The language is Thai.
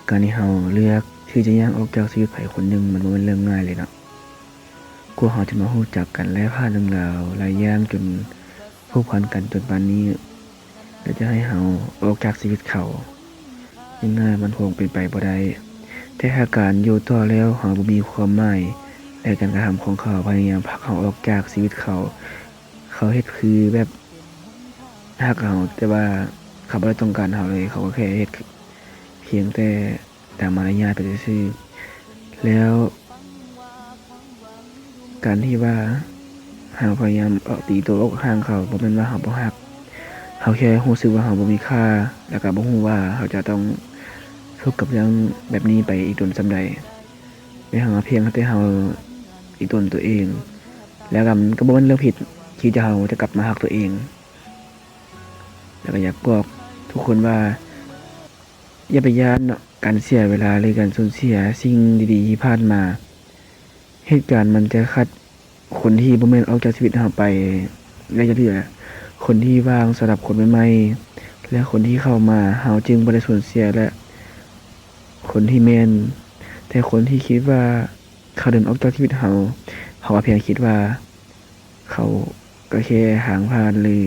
การที่เราเลือกที่จะย่างออกจากชีวิตไผคนหนึ่งมันบ่แม่นเรื่องง่ายเลยเนาะกว่าเราจะมารู้จักกันและผ่านเรื่องราวหลายอย่างจนผูกพันกันจนปานนี้แล้วจะให้เราออกจากชีวิตเขาง่ายๆมันคงเป็นไปบ่ได้แต่ถ้าการอยู่ต่อแล้วเราบ่มีความหมายและการกระทำของเขาพยายามผลักเราออกจากชีวิตเขาเขาเฮ็ดคือแบบรักเราแต่ว่าเขาบ่ได้ต้องการเราเลยเขาก็แค่เฮ็ดเพียงแต่ตามมารยาทไปซื่อๆแล้ว การที่ว่าเราพยายามตีตัวออกห่างเขาบ่แม่นว่าเราบ่รักเราแค่รู้สึกว่าเราบ่มีค่าแล้วก็บ่รู้ว่าเราจะต้องทุกข์กับเรื่องแบบนี้ไปอีกโดนส่ำใดแต่เราเพียงแต่เราอีกตนตัวเองแล้วก็มันก็บ่แม่นเรื่องผิดที่เราจะกลับมารักตัวเองแล้วก็อยากบอกทุกคนว่าอย่าไปย้านเนาะการเสียเวลาหรือการสูญเสียสิ่งดีๆที่ผ่านมาเหตุการณ์มันจะคัดคนที่บ่แม่นออกจากชีวิตเราไประยะเรื่อยๆคนที่ว่างสำหรับคนใหม่ๆและคนที่เข้ามาเราจึงบ่ได้สูญเสียและคนที่แม่นแต่คนที่คิดว่าเขาเดินออกจากชีวิตเราก็เพียงคิดว่าเขาก็แค่ห่างผ่านหรือ